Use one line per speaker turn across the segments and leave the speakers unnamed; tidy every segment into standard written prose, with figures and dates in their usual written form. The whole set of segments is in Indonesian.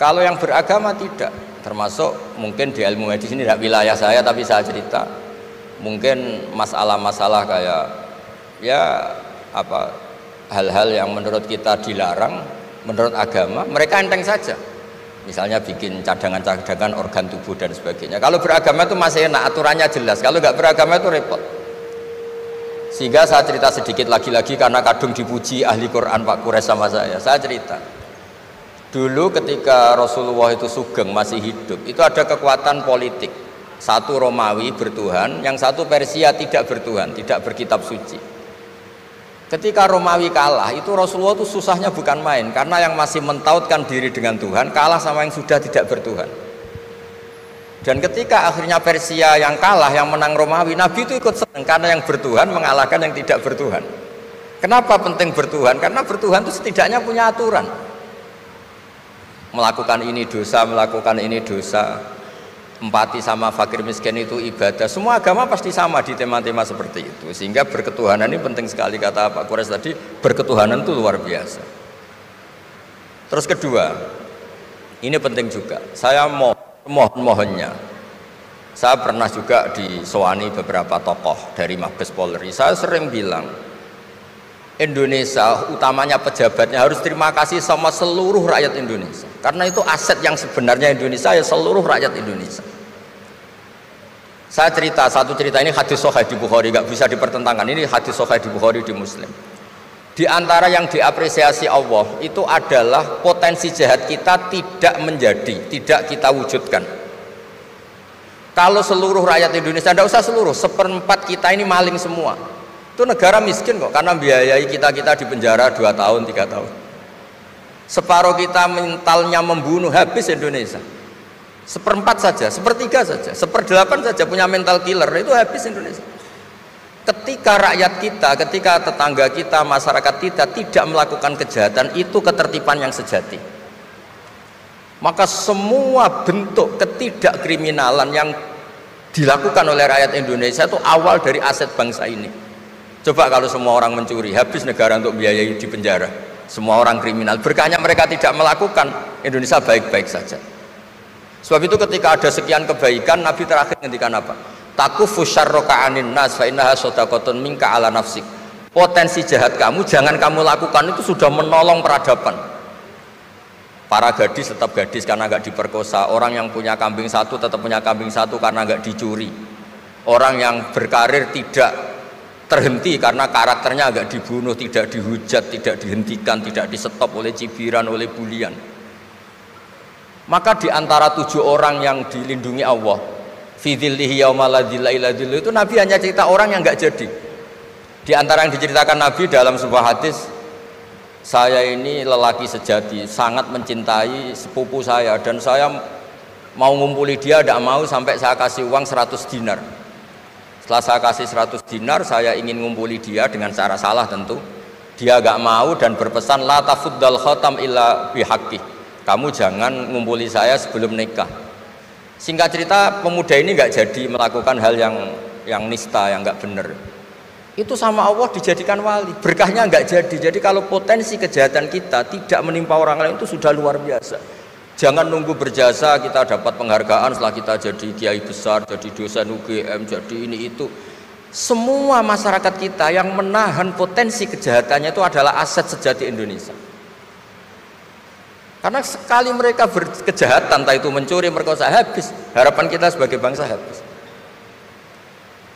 Kalau yang beragama tidak, termasuk mungkin di ilmu medis ini tidak wilayah saya, tapi saya cerita mungkin masalah-masalah kayak ya apa hal-hal yang menurut kita dilarang, menurut agama mereka enteng saja. Misalnya bikin cadangan-cadangan organ tubuh dan sebagainya. Kalau beragama itu masih enak, aturannya jelas. Kalau nggak beragama itu repot. Sehingga saya cerita sedikit lagi-lagi karena kadung dipuji ahli Quran Pak Kures sama saya. Saya cerita. Dulu ketika Rasulullah itu sugeng masih hidup, itu ada kekuatan politik. Satu Romawi bertuhan, yang satu Persia tidak bertuhan, tidak berkitab suci. Ketika Romawi kalah, itu Rasulullah itu susahnya bukan main, karena yang masih mentautkan diri dengan Tuhan kalah sama yang sudah tidak bertuhan. Dan ketika akhirnya Persia yang kalah, yang menang Romawi, Nabi itu ikut senang karena yang bertuhan mengalahkan yang tidak bertuhan. Kenapa penting bertuhan? Karena bertuhan itu setidaknya punya aturan. Melakukan ini dosa, melakukan ini dosa. Empati sama fakir miskin itu ibadah. Semua agama pasti sama di tema-tema seperti itu. Sehingga berketuhanan ini penting sekali, kata Pak Kures tadi, berketuhanan itu luar biasa. Terus kedua, ini penting juga. Saya mohonnya, saya pernah juga disowani beberapa tokoh dari Mabes Polri. Saya sering bilang, Indonesia utamanya pejabatnya harus terima kasih sama seluruh rakyat Indonesia, karena itu aset yang sebenarnya Indonesia ya seluruh rakyat Indonesia. Saya cerita satu cerita, ini hadis sahih di Bukhari, nggak bisa dipertentangkan. Ini hadis sahih di Bukhari, di Muslim. Di antara yang diapresiasi Allah itu adalah potensi jahat kita tidak menjadi, tidak kita wujudkan. Kalau seluruh rakyat Indonesia, tidak usah seluruh, 1/4 kita ini maling semua. Itu negara miskin kok, karena biayai kita di penjara 2 tahun, 3 tahun. Separuh kita mentalnya membunuh, habis Indonesia. 1/4 saja, 1/3 saja, 1/8 saja punya mental killer, itu habis Indonesia. Ketika rakyat kita, ketika tetangga kita, masyarakat kita tidak melakukan kejahatan, itu ketertiban yang sejati. Maka semua bentuk ketidakkriminalan yang dilakukan oleh rakyat Indonesia itu awal dari aset bangsa ini. Coba kalau semua orang mencuri, habis negara untuk biayai di penjara. Semua orang kriminal, berkahnya mereka tidak melakukan, Indonesia baik-baik saja. Sebab itu ketika ada sekian kebaikan, Nabi terakhir ngendikan apa? Takufu syarroka anin nas fa innaha shadaqatun minka ala nafsik. Potensi jahat kamu jangan kamu lakukan, itu sudah menolong peradaban. Para gadis tetap gadis karena nggak diperkosa. Orang yang punya kambing satu tetap punya kambing satu karena nggak dicuri. Orang yang berkarir tidak terhenti karena karakternya agak dibunuh, tidak dihujat, tidak dihentikan, tidak disetop oleh cibiran, oleh bulian. Maka di antara 7 orang yang dilindungi Allah, fi dzillihi yauma la dzilla illa dzilluh, itu Nabi hanya cerita orang yang nggak jadi. Di antara yang diceritakan Nabi dalam sebuah hadis, saya ini lelaki sejati, sangat mencintai sepupu saya, dan saya mau ngumpuli dia, tidak mau sampai saya kasih uang 100 dinar. Setelah saya kasih 100 dinar, saya ingin ngumpuli dia dengan cara salah tentu. Dia gak mau dan berpesan, la tafuddal khatam illa bihaqqi. Kamu jangan ngumpuli saya sebelum nikah. Singkat cerita, pemuda ini gak jadi melakukan hal yang nista, yang gak benar. Itu sama Allah dijadikan wali. Berkahnya gak jadi. Jadi kalau potensi kejahatan kita tidak menimpa orang lain itu sudah luar biasa. Jangan nunggu berjasa kita dapat penghargaan setelah kita jadi kiai besar, jadi dosen UGM, jadi ini itu. Semua masyarakat kita yang menahan potensi kejahatannya itu adalah aset sejati Indonesia. Karena sekali mereka berkejahatan, entah itu mencuri, merkosa, habis. Harapan kita sebagai bangsa habis.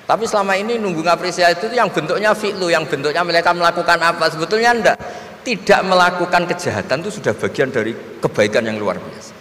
Tapi selama ini nunggu ngapresiasi itu yang bentuknya fi'lu, yang bentuknya mereka melakukan apa, sebetulnya enggak. Tidak melakukan kejahatan itu sudah bagian dari kebaikan yang luar biasa.